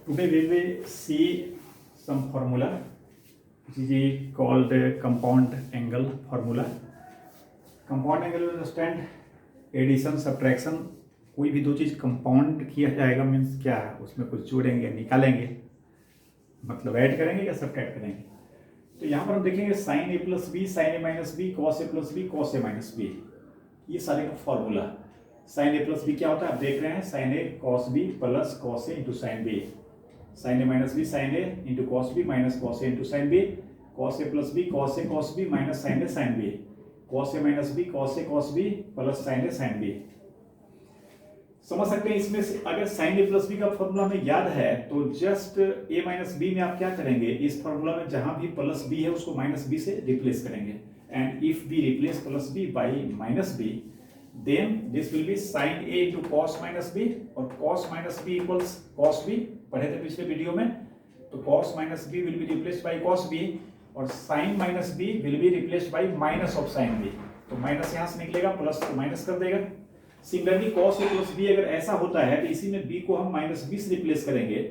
Today we will see some formula which is called compound angle formula. Compound angle you understand addition subtraction, कोई भी दो चीज़ compound किया जाएगा means क्या है, उसमें कुछ जोड़ेंगे निकालेंगे, मतलब ऐड करेंगे या सब्ट्रैक्ट करेंगे। तो यहाँ पर हम देखेंगे sine a plus b, sine A minus b, cos a plus b, cos a minus b, ये सारे का formula. Sine a plus b क्या होता है आप देख रहे हैं, sine a cos B plus cos a into sine b, sine A minus b sine a into cos b minus cos a into sine b, cos a plus b cos b minus sine a sine b, cos a minus b cos B plus sine a sine b. समझ सकते हैं। इसमें से अगर sine a plus B का formula हमें याद है तो जस्ट ए माइनस बी में आप क्या करेंगे, इस फॉर्मूला में जहां भी प्लस बी है उसको माइनस बी से रिप्लेस करेंगे। And if B replace plus B by minus B then this will be sin a into cos minus b और cos minus b equals cos b, पढ़े थे पिछले वीडियो में। तो cos minus b will be replaced by cos b और sin minus b will be replaced by minus of sin b। तो minus यहाँ से निकलेगा, प्लस तो माइनस कर देगा। Similarly cos a plus b अगर ऐसा होता है तो इसी में b को हम माइनस b से रिप्लेस करेंगे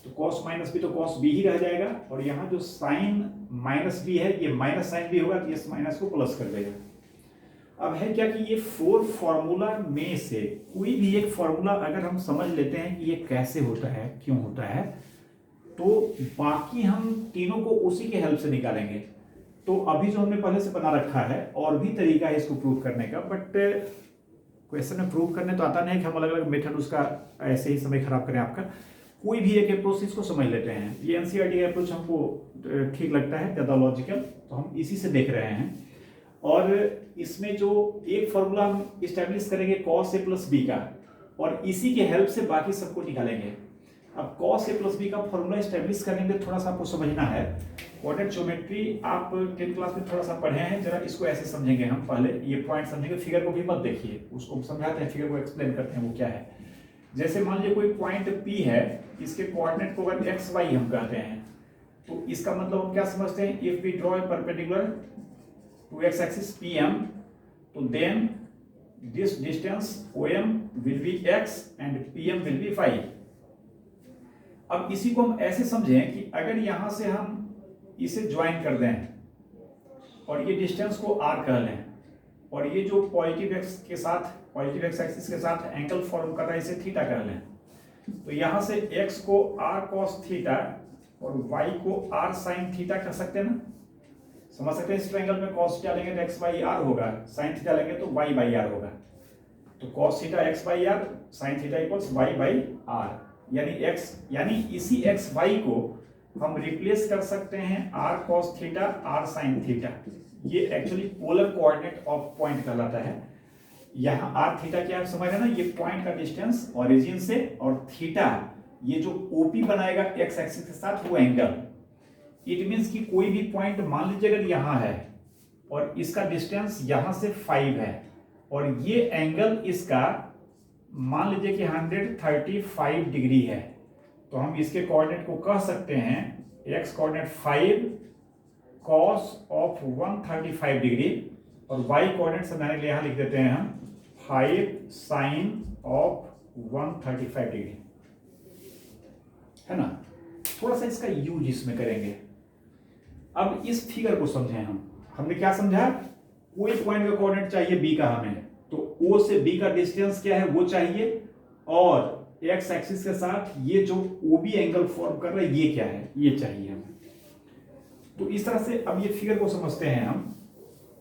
तो cos माइनस b तो cos b ही रह जाएगा, और यहाँ जो sin माइनस b है ये माइनस sin b होगा तो इस माइनस को प्लस कर देगा। अब है क्या कि ये फोर फॉर्मूला में से कोई भी एक फॉर्मूला अगर हम समझ लेते हैं कि ये कैसे होता है, क्यों होता है, तो बाकी हम तीनों को उसी के हेल्प से निकालेंगे। तो अभी जो हमने पहले से बना रखा है और भी तरीका है इसको प्रूव करने का, बट क्वेश्चन में प्रूव करने तो आता नहीं है कि हम अलग अलग मेथड उसका ऐसे ही समय खराब करें आपका। कोई भी एक अप्रोच इसको समझ लेते हैं। ये एनसीईआरटी का अप्रोच हमको ठीक लगता है, ज़्यादा लॉजिकल, तो हम इसी से देख रहे हैं। और इसमें जो एक फॉर्मूला हम इस्टेब्लिश करेंगे कॉस ए प्लस बी का, और इसी के हेल्प से बाकी सबको निकालेंगे। अब कॉस ए प्लस बी का फॉर्मूला इस्टेब्लिश करने के लिए थोड़ा सा आपको समझना है। कोऑर्डिनेट ज्योमेट्री आप 10th क्लास में थोड़ा सा पढ़े हैं, जरा इसको ऐसे समझेंगे हम। पहले ये पॉइंट समझेंगे, फिगर को भी मत देखिए, उसको समझाते हैं, फिगर को एक्सप्लेन करते हैं वो क्या है। जैसे मान लीजिए कोई पॉइंट पी है, इसके कोऑर्डिनेट को अगर एक्स वाई हम कहते हैं तो इसका मतलब हम क्या समझते हैं, if we draw a perpendicular to x axis PM, तो then this distance OM will be x and PM will be phi। अब इसी को हम ऐसे समझें कि अगर यहां से हम इसे ज्वाइन कर दें और ये डिस्टेंस को r कह लें, और ये जो पॉजिटिव x के साथ, पॉजिटिव x एक्सिस के साथ एंगल फॉर्म कर रहा है इसे थीटा कह लें, तो यहां से x को r cos थीटा और y को r sin थीटा कह सकते हैं ना। समझ सकते हैं। इस ट्रायंगल में cos थीटा लेंगे तो x बाई आर होगा, sin थीटा लेंगे तो y बाई आर होगा। तो cos theta x by R, sin theta equals y by R, यानी इसी x y को हम रिप्लेस कर सकते हैं r cos theta r sin theta. ये actually polar coordinate of point कहलाता है। यहाँ r थीटा क्या है समझ रहे ना, ये पॉइंट का डिस्टेंस ओरिजिन से, और थीटा ये जो OP बनाएगा x एक्सिस के साथ वो एंगल। इट मीन्स कि कोई भी पॉइंट मान लीजिए अगर यहां है और इसका डिस्टेंस यहां से 5 है और ये एंगल इसका मान लीजिए कि 135 डिग्री है, तो हम इसके कोऑर्डिनेट को कह सकते हैं x coordinate 5 cos of 135 degree, और y कोऑर्डिनेट से मैंने यहां लिख देते हैं हम 5 sin ऑफ 135 डिग्री, है ना। थोड़ा सा इसका यूज इसमें करेंगे। अब इस फिगर को समझें हमने क्या समझा, कोई पॉइंट का कोऑर्डिनेट चाहिए b का हमें, तो o से b का डिस्टेंस क्या है वो चाहिए, और x एक्सिस के साथ ये जो OB एंगल फॉर्म कर रहा है ये क्या है, ये चाहिए हमें। तो इस तरह से अब ये फिगर को समझते हैं हम।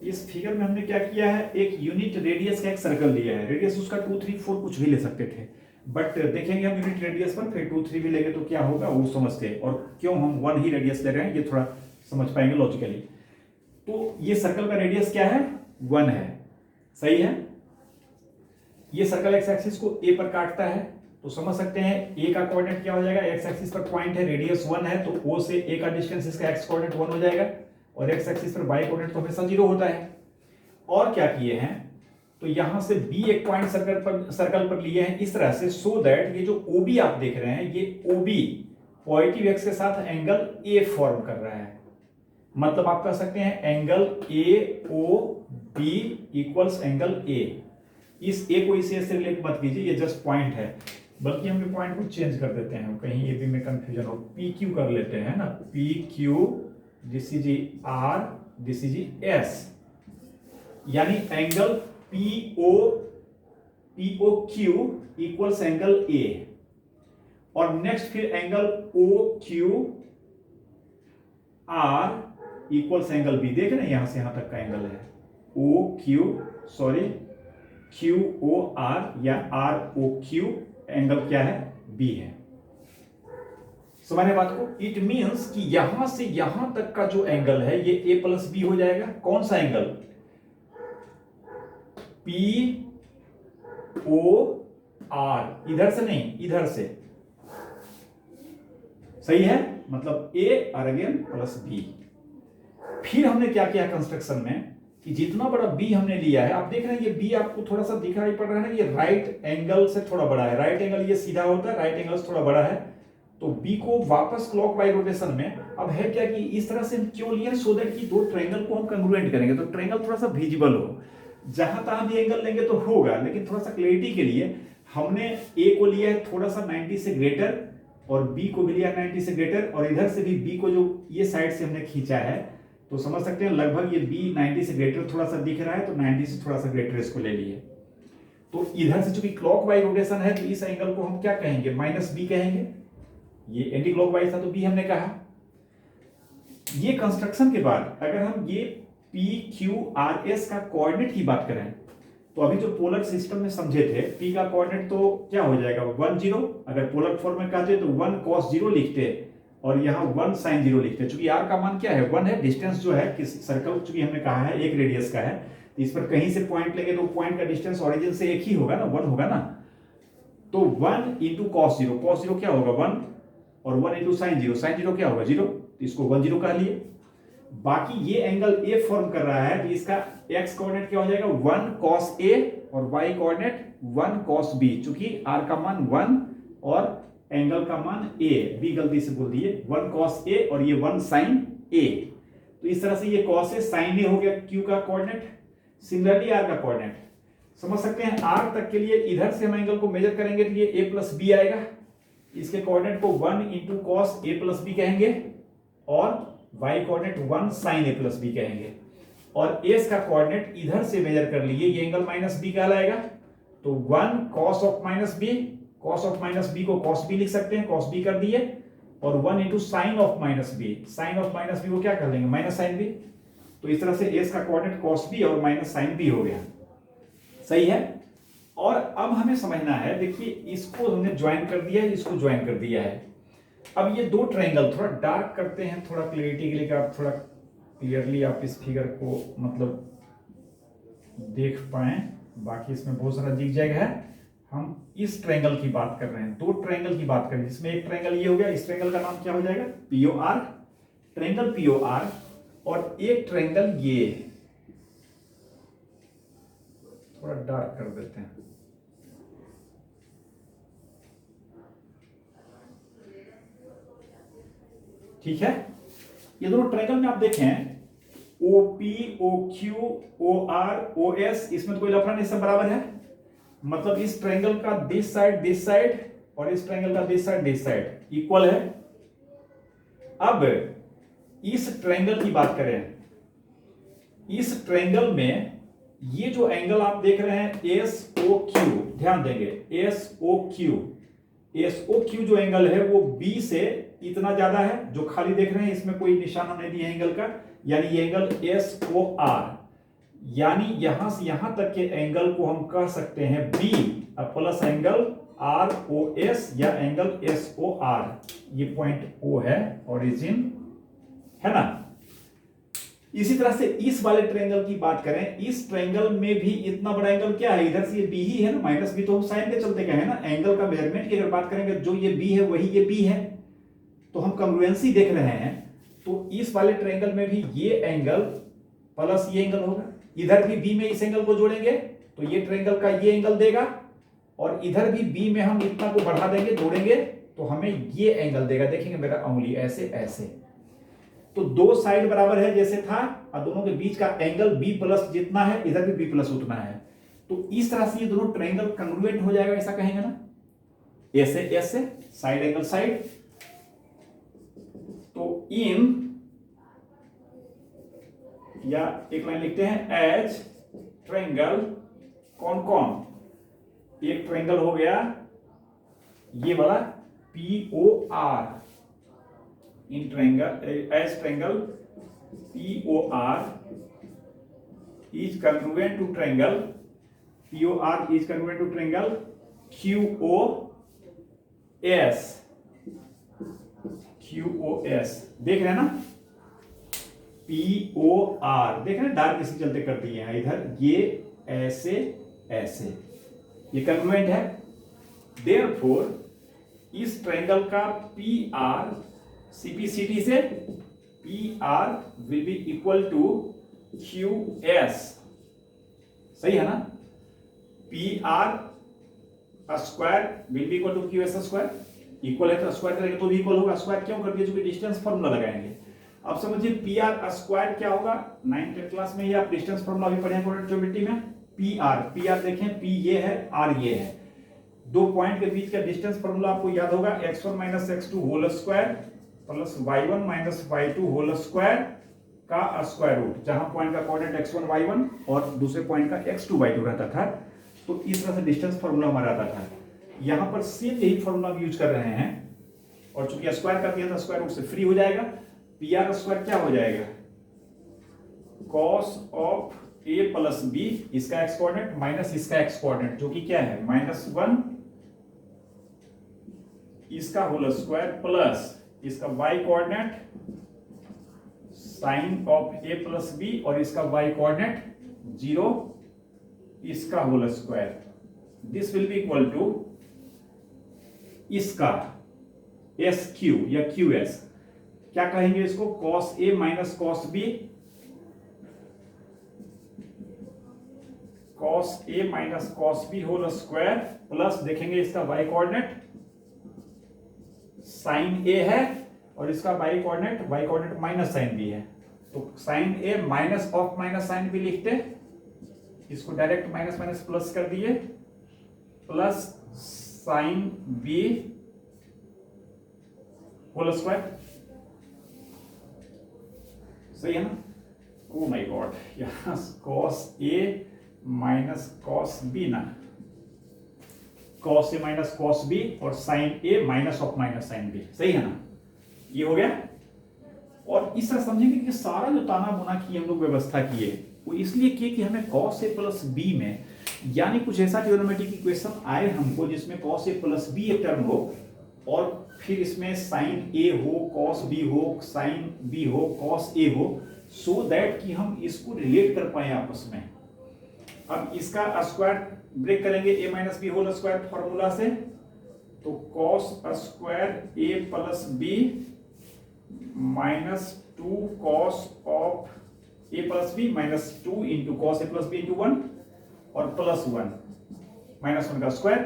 इस फिगर में हमने क्या किया है, एक यूनिट रेडियस का एक सर्कल लिया है। रेडियस उसका 2, 3, 4 कुछ भी ले सकते थे, बट देखेंगे हम यूनिट रेडियस पर, फिर 2, 3 भी लेंगे तो क्या होगा वो समझते हैं, और क्यों हम 1 ही रेडियस ले रहे हैं ये थोड़ा समझ पाएंगे लॉजिकली। तो ये सर्कल का रेडियस क्या है, 1 है, सही है। ये सर्कल एक्स एक्सिस को a पर काटता है, तो समझ सकते हैं a का कोऑर्डिनेट क्या हो जाएगा, एक्स एक्सिस पर पॉइंट है, रेडियस 1 है, तो o से a का डिस्टेंस इसका x कोऑर्डिनेट 1 हो जाएगा, और एक्स एक्सिस पर y कोऑर्डिनेट तो हमेशा 0 होता है। और क्या किए हैं, तो यहां से b एक पॉइंट सर्कल पर लिए हैं इस तरह से, सो दैट ये जो OB आप देख रहे हैं ये OB पॉजिटिव x के साथ एंगल a फॉर्म कर रहा है। मतलब आप कह सकते हैं angle AOB equals angle A। इस A को इसे से रिलेट मत कीजिए, ये जस्ट पॉइंट है। बल्कि हम पॉइंट को चेंज कर देते हैं, कहीं ये भी में कंफ्यूजन हो, पी क्यू कर लेते हैं ना, p q, this is r, this is s, यानी angle p o q equals angle a, और नेक्स्ट फिर angle o q r equals angle b. देखे ना यहां से यहां तक का एंगल है o q, sorry q o r या आर ओ क्यू, एंगल क्या है, बी है। समझने बात को? इट मींस कि यहां से यहां तक का जो एंगल है ये ए प्लस बी हो जाएगा। कौन सा एंगल? पी ओ आर, इधर से नहीं, इधर से, सही है, मतलब ए और अगेन प्लस बी। फिर हमने क्या किया कंस्ट्रक्शन में कि जितना बड़ा बी हमने लिया है, आप देख रहे हैं ये बी आपको थोड़ा सा दिखाई पड़ रहा है ना, ये राइट एंगल से थोड़ा बड़ा है, राइट एंगल ये सीधा होता है, राइट एंगल से थोड़ा बड़ा है, तो बी को वापस क्लॉकवाइज रोटेशन में, अब है क्या कि इस तरह से हम क्यों लिए, सो दैट कि दो ट्रायंगल को हम कंग्रुएंट करेंगे तो ट्रायंगल थोड़ा सा विजिबल हो, जहां तहां भी एंगल लेंगे तो होगा, लेकिन थोड़ा सा क्लैरिटी के लिए हमने ए को लिया है थोड़ा सा 90 से ग्रेटर, और बी को भी लिया 90 से ग्रेटर, और इधर से भी बी को जो ये साइड से हमने खींचा है, तो समझ सकते हैं लगभग ये बी 90 से ग्रेटर थोड़ा सा दिख रहा है, तो 90 से थोड़ा सा ग्रेटर इसको ले लिए। तो इधर से चूंकि क्लॉकवाइज रोटेशन है तो इस एंगल को हम क्या कहेंगे, माइनस बी कहेंगे। ये एंटी क्लॉकवाइज था तो बी हमने कहा। ये कंस्ट्रक्शन के बाद अगर हम ये पी क्यू आर एस का कोऑर्डिनेट की बात करें, तो अभी जो पोलर सिस्टम में समझे थे, पी का कोऑर्डिनेट तो क्या हो जाएगा 1 0, अगर पोलर फॉर्म में कहते तो 1 cos 0 लिखते और यहाँ 1 sin 0 लिखते। चूंकि आर का मान क्या है 1 है, डिस्टेंस जो है किस सर्कल चूंकि हमने कहा है एक रेडियस का है, तो इस पर कहीं से पॉइंट लेंगे तो पॉइंट का डिस्टेंस ओरिजिन से एक ही होगा ना, 1 होगा ना, तो 1 into cos 0, cos 0 क्या होगा 1, और 1 into sin 0, sin 0 क्या होगा 0, तो इसको 1 0 कह लिए। बाकी ये एंगल ए फॉर्म कर रहा है तो इसका x कोऑर्डिनेट क्या हो जाएगा 1 cos a, और y कोऑर्डिनेट 1 cos b, चूंकि r का मान 1 और एंगल का मान a, b गलती से बोल दिए, 1 cos a और ये 1 sin a, तो इस तरह से ये cos a sin a हो गया q का कोऑर्डिनेट। सिमिलरली r का कोऑर्डिनेट समझ सकते हैं, r तक के लिए इधर से हम एंगल को मेजर करेंगे तो ये a प्लस बी आएगा, इसके कोऑर्डिनेट को 1 into cos a plus B कहेंगे, और y coordinate 1 sin a plus B कहेंगे, और s का कोऑर्डिनेट इधर से मेजर कर लिए, ये एंगल माइनस बी कहलाएगा, तो 1 cos of minus B, cos of minus B को cos बी लिख सकते हैं, cos बी कर दिए, और 1 into sin of minus B, sin of minus B को क्या कर लेंगे माइनस sin बी, तो इस तरह से s का कोऑर्डिनेट cos बी और माइनस sin बी हो गया, सही है। और अब हमें समझना है, देखिए इसको हमने ज्वाइन कर दिया है, इसको ज्वाइन कर दिया है, अब ये दो ट्रायंगल थोड़ा डार्क करते हैं थोड़ा क्लियरिटी के लिए, आप थोड़ा क्लियरली आप इस फिगर को मतलब देख पाए, बाकी इसमें बहुत सारा जिग जैग है। हम इस ट्रायंगल की बात कर रहे हैं, दो ट्रायंगल की बात कर रहे हैं, जिसमें एक ट्रायंगल ये हो गया, इस ट्रायंगल का नाम क्या हो जाएगा पीओआर, ट्रायंगल पीओआर, और एक ट्रायंगल ये, थोड़ा डार्क कर देते हैं, ठीक है। ये दोनों ट्रायंगल में आप देखें OP, OQ, OR, OS, इसमें तो कोई लफड़ा नहीं, सब बराबर है, मतलब इस ट्रायंगल का दिस साइड और इस ट्रायंगल का दिस साइड इक्वल है। अब इस ट्रायंगल की बात करें, इस ट्रायंगल में ये जो एंगल आप देख रहे हैं SOQ, ध्यान देंगे SOQ जो एंगल है वो B से इतना ज्यादा है, जो खाली देख रहे हैं इसमें कोई निशान हमने दिया एंगल का, यानी ये एंगल SOR, यानी यहां से यहां तक के एंगल को हम कह सकते हैं B प्लस एंगल ROS या एंगल SOR, ये पॉइंट O है, ओरिजिन है ना। इसी तरह से इस वाले ट्रायंगल की बात करें, इस ट्रायंगल में भी इतना बड़ा एंगल क्या है, इधर से ये बी ही है ना, माइनस बी तो हम साइन के चलते गए हैं ना, एंगल का मेजरमेंट की अगर बात करेंगे जो ये बी है वही ये बी है, तो हम कंग्रुएंसी देख रहे हैं, तो इस वाले ट्रायंगल में भी ये एंगल प्लस ये एंगल होगा, इधर भी बी में इस एंगल को जोड़ेंगे तो ये ट्रायंगल का ये एंगल देगा, और इधर भी बी में हम इतना को बढ़ा देंगे जोड़ेंगे तो हमें ये एंगल देगा, देखेंगे मेरा उंगली ऐसे ऐसे, तो दो साइड बराबर है जैसे था, और दोनों के बीच का एंगल बी प्लस जितना है इधर भी बी प्लस उतना है, तो इस तरह से ये दोनों ट्रायंगल कंग्रुएंट हो जाएगा, ऐसा कहेंगे ना। ए से साइड एंगल साइड, तो इन या एक लाइन लिखते हैं एज ट्रायंगल कौन कौन, एक ट्रायंगल हो गया ये वाला POR, in triangle as triangle POR is congruent to triangle, POR is congruent to triangle QOS, देख रहे हैं ना, POR देख रहे हैं, डार्क इसके चलते कर दिए हैं इधर, ये ऐसे ऐसे, ये congruent है, therefore इस ट्रायंगल का PR CPCD से PR will be equal to QS, सही है ना, PR square will be equal to QS square, equal है तो स्क्वायर करेंगे तो भी इक्वल होगा, स्क्वायर क्यों कर दिया, क्योंकि डिस्टेंस फार्मूला लगाएंगे। अब समझिए PR स्क्वायर क्या होगा, 9th क्लास में ये आप डिस्टेंस फार्मूला भी पढ़े हैं कोऑर्डिनेट ज्योमेट्री में। PR देखें, P ये है, R ये है, दो पॉइंट के बीच का डिस्टेंस फार्मूला आपको याद होगा, x1 - x2 whole square plus y1 - y2 whole square का स्क्वायर रूट, जहां पॉइंट का कोऑर्डिनेट x1 y1 और दूसरे पॉइंट का x2 y2 रहता था, तो इस तरह से डिस्टेंस फार्मूला हमारा आता था। यहां पर सेम यही फार्मूला यूज कर रहे हैं, और चूंकि स्क्वायर कर दिया था स्क्वायर रूट से फ्री हो जाएगा, PR स्क्वायर क्या हो जाएगा, cos of A plus B, इसका x कोऑर्डिनेट माइनस इसका x कोऑर्डिनेट जो कि क्या है -1 इसका होल स्क्वायर प्लस इसका y coordinate sine of A plus B और इसका y कोऑर्डिनेट 0 इसका whole square, this will be equal to इसका SQ या QS, क्या कहेंगे इसको, cos A minus cos B, cos A minus cos B whole square plus देखेंगे इसका y कोऑर्डिनेट साइन A है और इसका y coordinate minus sine B है, तो sine A minus of minus sine B लिखते, इसको डायरेक्ट माइनस माइनस प्लस कर दिए, plus sine B whole square, सही है ना, ओ माय गॉड, यहां cos A minus cos B ना, cos A minus cos B और sine A minus of minus sine B, सही है ना, ये हो गया। और इस तरह समझेंगे कि सारा जो ताना बुना की हम लोग व्यवस्था किए वो इसलिए किए कि हमें cos A प्लस B में, यानी कुछ ऐसा ट्रिग्नोमेट्रिक इक्वेशन आए हमको जिसमें cos A प्लस B एक टर्म हो और फिर इसमें साइन A हो, cos B हो, साइन B हो, cos A हो, सो दैट कि हम इसको रिलेट कर पाए आपस में। अब इसका स्क्वायर ब्रेक करेंगे A minus B whole square formula से, तो cos square A plus B minus 2 cos of A plus B minus 2 into cos A plus B into 1 और प्लस 1 माइनस 1 का स्क्वायर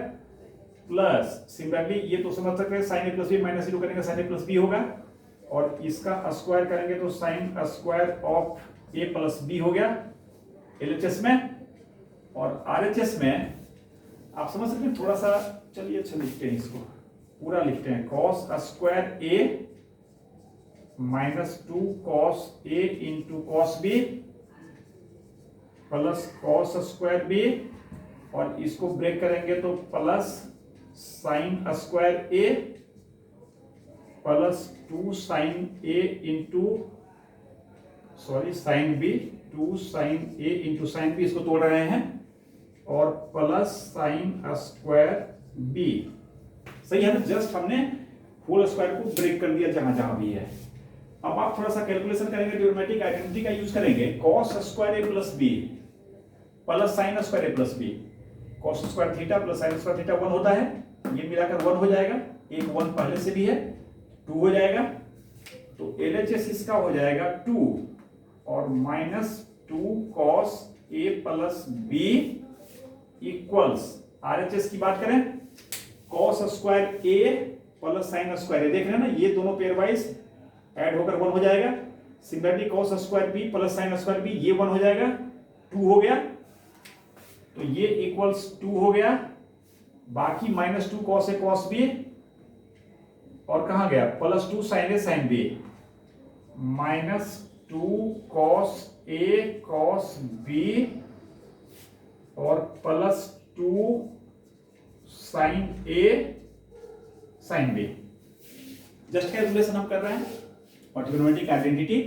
प्लस सिमिलरली ये तो समझ सकते हैं sine A plus B minus 0 करेंगे साइन A प्लस B होगा, और इसका स्क्वायर करेंगे तो sine square of A plus B हो गया LHS में, और RHS में आप समझ सकते हैं थोड़ा सा, चलिए अच्छा लिखते हैं, इसको पूरा लिखते हैं, cos square A minus 2 cos A into cos B plus cos square B, और इसको ब्रेक करेंगे तो plus sine square A plus 2 sine A into sine B, 2 sine A into sine B, इसको तोड़ रहे हैं, और प्लस साइन स्क्वायर B, सही है ना, जस्ट हमने होल स्क्वायर को ब्रेक कर दिया जहां जहां भी है। अब आप थोड़ा सा कैलकुलेशन करेंगे, ट्रिग्नोमेट्रिक आइडेंटिटी का यूज करेंगे, cos square A plus B plus sine square A plus B, cos square theta plus sine square theta 1 होता है, ये मिलाकर 1 हो जाएगा, एक 1 पहले से भी है, 2 हो जाएगा, तो LHS इसका हो जाएगा 2 और minus 2 cos A plus B equals RHS की बात करें, cos square A plus sine square A, देख रहे हैं ना, ये दोनों पेयर वाइज ऐड होकर 1 हो जाएगा, similarly cos square B plus sine square B, ये 1 हो जाएगा, 2 हो गया, तो ये इक्वल्स 2 हो गया, बाकी -2 cos A cos B, और कहां गया +2 sin A sin B, -2 cos A cos B और +2 sin A sin B। Just calculation हम कर रहे हैं और trigonometric identity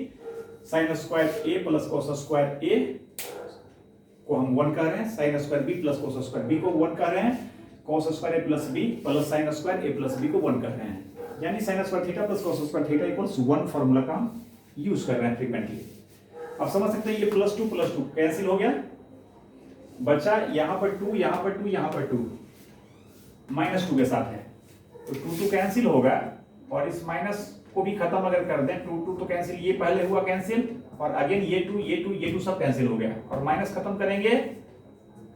sin square A plus cos square A को हम 1 कह रहे हैं, sin square B plus cos square B को 1 कह रहे हैं, cos square A plus B plus sin square A plus B को 1 कर रहे हैं, यानी sin square theta plus cos square theta equals 1 formula का हम यूज कर रहे हैं फ्रीक्वेंटली। अब समझ सकते हैं ये +2 कैंसिल हो गया, बचा यहां पर 2 यहां पर 2 यहां पर 2 -2 के साथ है, तो 2 कैंसिल होगा और इस माइनस को भी खत्म अगर कर दें 2 तो कैंसिल, ये पहले हुआ कैंसिल और अगेन ये 2 सब कैंसिल हो गया और माइनस खत्म करेंगे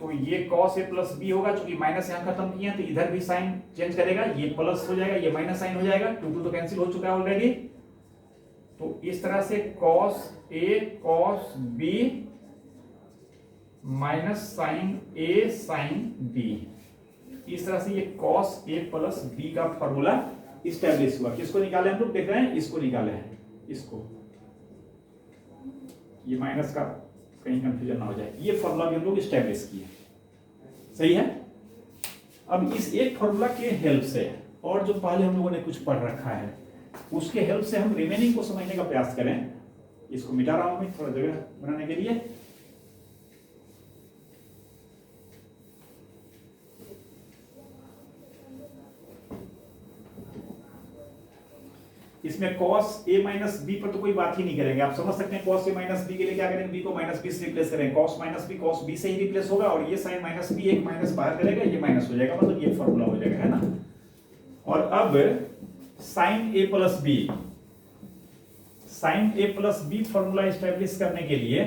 तो ये cos A प्लस B होगा, चूंकि माइनस यहां खत्म किया तो इधर भी साइन चेंज करेगा, ये प्लस हो जाएगा ये माइनस साइन हो जाएगा, 2 तो कैंसिल हो चुका है ऑलरेडी। तो इस तरह से cos A cos B minus sine A sine B, इस तरह से ये cos A प्लस B का फॉर्मूला इस्टेब्लिश हुआ। किसको निकाले हम लोग देख रहे हैं, इसको निकाले हैं, इसको, ये माइनस का कहीं कंफ्यूजन ना हो जाए, ये फॉर्मूला भी हम लोग इस्टेब्लिश किए, सही है। अब इस एक फॉर्मूला के हेल्प से और जो पहले हम लोगों ने कुछ पढ़ रखा है उसके हेल्प से हम रिमेनिंग को समझने का प्रयास करें। इसको मिटा रहा हूं मैं थोड़ा जगह बनाने के लिए। इसमें cos A माइनस B पर तो कोई बात ही नहीं करेंगे, आप समझ सकते हैं cos A माइनस B के लिए क्या करेंगे, B को -B से रिप्लेस करेंगे, cos minus B cos B से ही रिप्लेस होगा और ये sin माइनस B एक माइनस बाहर करेगा, ये माइनस हो जाएगा, मतलब ये फॉर्मूला हो जाएगा, है ना। और अब sin A plus B, sin A plus B formula establish करने के लिए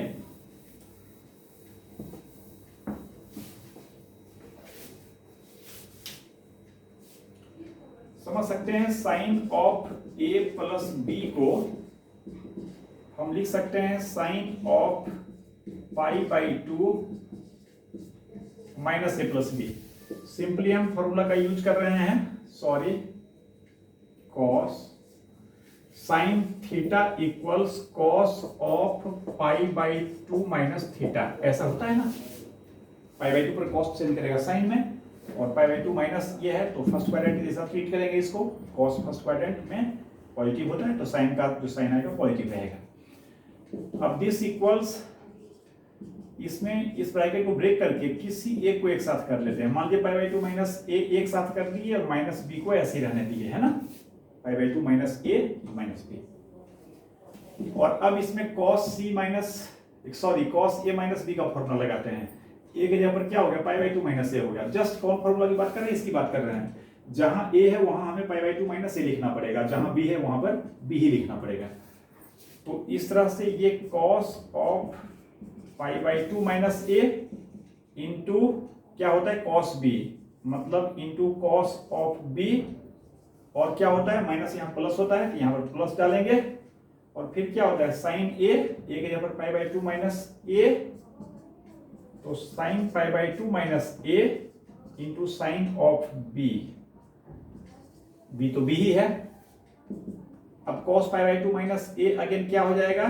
समझ सकते हैं sin of A plus B को हम लिख सकते हैं sin of π/2 minus A plus B। Simply हम फॉर्मूला का यूज कर रहे हैं, sorry, cos sin theta equals cos of π/2 minus theta, ऐसा होता है ना, π/2 पर cos चेंज करेगा साइन में और π/2 माइनस ये है तो फर्स्ट क्वाड्रेंट जैसा ट्रीट करेंगे इसको, cos फर्स्ट क्वाड्रेंट में पॉजिटिव होता है तो साइन का जो साइन आएगा पॉजिटिव रहेगा। अब दिस इक्वल्स, इसमें इस ब्रैकेट को ब्रेक करके किसी एक को एक साथ कर लेते हैं, मान लीजिए π/2 माइनस A एक साथ कर दिए और माइनस B को ऐसे ही रहने दिए, है ना, π/2 माइनस A माइनस B। और अब इसमें cos A माइनस B का फॉर्मूला लगाते हैं, ए के जगह पर क्या हो गया π/2 माइनस A हो गया। जस्ट कौन फॉर्मूला की बात कर रहे हैं, इसकी बात कर रहे हैं, जहां A है वहां हमें π/2 माइनस A लिखना पड़ेगा, जहां B है वहां पर B ही लिखना पड़ेगा। तो इस तरह से ये cos of π/2 minus A into क्या होता है cos B, मतलब इंटू cos ऑफ B, और क्या होता है माइनस यहाँ प्लस होता है, यहाँ पर प्लस डालेंगे और फिर क्या होता है sin A के जगह पर π/2 माइनस A, तो sin π/2 minus A into sine of B, B तो B ही है। अब cos π/2 माइनस A अगेन क्या हो जाएगा,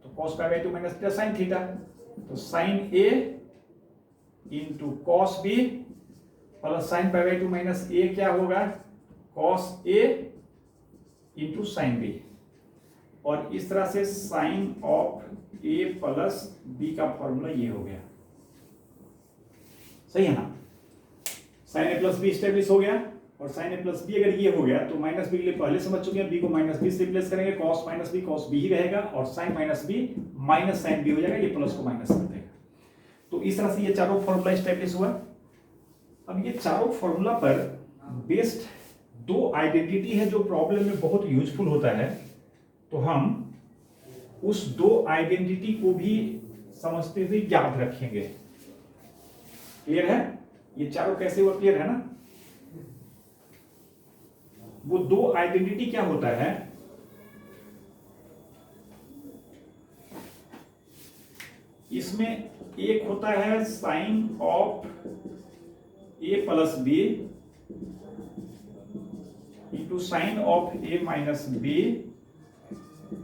तो cos π/2 minus plus sine theta, तो sin A into cos B plus sine π/2 minus A क्या होगा cos A into sine B, और इस तरह से sine of A plus B का फॉर्मूला ये हो गया, सही है ना। Sine A plus B establish हो गया और साइन A प्लस B अगर ये हो गया तो माइनस B के लिए पहले समझ चुके हैं, B को माइनस B से रिप्लेस करेंगे, cos minus B cos B ही रहेगा और sine minus B minus sine B हो जाएगा, ये प्लस को माइनस कर देगा। तो इस तरह से ये चारों फॉर्मूला स्टेब्लिश हुआ। अब ये चारों फॉर्मूला पर बेस्ड दो आइडेंटिटी है जो प्रॉब्लम में बहुत यूजफुल होता है, तो हम उस दो आइडेंटिटी को भी समझते हुए याद रखेंगे। क्लियर है, ये चारों कैसे हुआ, क्लियर है ना। वो दो आइडेंटिटी क्या होता है, इसमें एक होता है sine of A plus B into sine of A minus B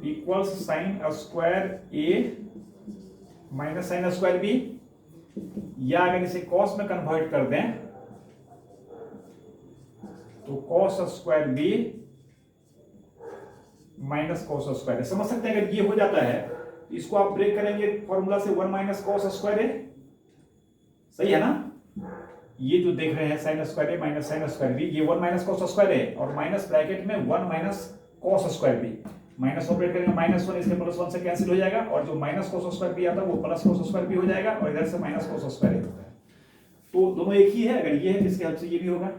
equals sine square A minus sine square B, या अगर इसे कॉस में कन्वर्ट कर दें तो cos square B minus cos square a. समझ सकते हैं अगर ये हो जाता है तो इसको आप ब्रेक करेंगे फॉर्मूला से 1 माइनस कॉस स्क्वायर ए, सही है ना। ये जो देख रहे हैं साइन स्क्वायर ए माइनस साइन स्क्वायर बी, ये 1 माइनस कॉस स्क्वायर ए और माइनस ब्रैकेट में 1 minus cos square B, minus operate करेंगे -1 इसके +1 से कैंसिल हो जाएगा और जो माइनस कॉस स्क्वायर बी आता है वो प्लस कॉस स्क्वायर बी हो जाएगा और इधर से माइनस कॉस स्क्वायर ए होगा। तो दोनों एक ही है, अगर ये है तो इसके हेल्प से ये भी होगा।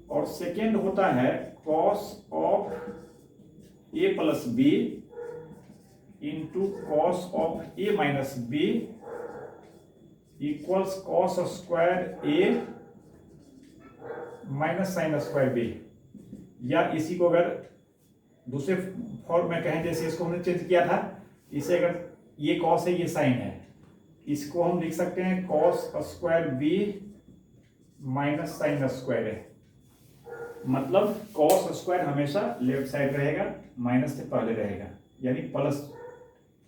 और सेकेंड होता है cos of A plus B into cos of A minus B equals cos square A minus sine square B, या इसी को अगर दूसरे फॉर्म में कहें जैसे इसको हमने चेंज किया था, इसे अगर ये कॉस है ये साइन है, इसको हम लिख सकते हैं cos square B minus sine square a. मतलब कॉस स्क्वायर हमेशा लेफ्ट साइड रहेगा, माइनस से पहले रहेगा, यानी प्लस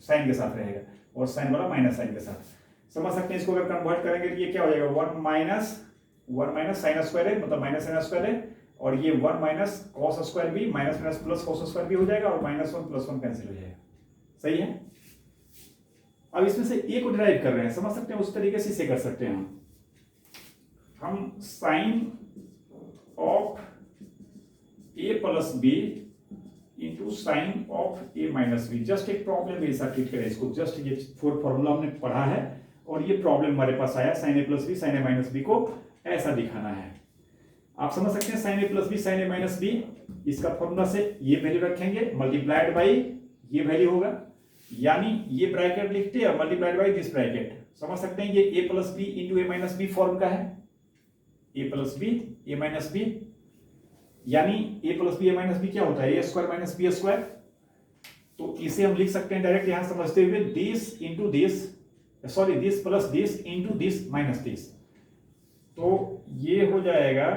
साइन के साथ रहेगा और साइन वाला माइनस साइन के साथ। समझ सकते हैं इसको अगर कन्वर्ट करेंगे तो ये क्या हो जाएगा 1 माइनस साइन स्क्वायर है, मतलब माइनस साइन स्क्वायर है, और ये 1 minus cos square B minus minus plus cos square B हो जाएगा और -1 +1 कैंसिल हो जाएगा, सही है। अब इसमें से ए को डिराइव कर रहे हैं, समझ सकते हैं उस तरीके से इसे कर सकते हैं हम sine of A plus B into sine of A minus B. Just एक प्रॉब्लम ऐसा ट्रीट करें इसको, जस्ट ये 4 फॉर्मूला हमने पढ़ा है और ये प्रॉब्लम हमारे पास आया, sign a plus b sine A minus B को ऐसा दिखाना है। आप समझ सकते हैं sine a plus b sine A minus B, इसका फॉर्मूला से ये वैल्यू रखेंगे मल्टीप्लाइड बाई ये वैल्यू होगा, यानी ये ब्रैकेट लिखते हैं मल्टीप्लाइड बाई दिस ब्रैकेट। समझ सकते हैं ये ए प्लस बी इंटू ए माइनस बी फॉर्म का है, ए प्लस बी ए माइनस बी, यानी ए प्लस बी ए माइनस बी क्या होता है ए स्क्वायर माइनस बी स्क्वायर। तो इसे हम लिख सकते हैं डायरेक्ट यहां समझते हुए this into this, sorry this plus this into this minus this, तो ये हो जाएगा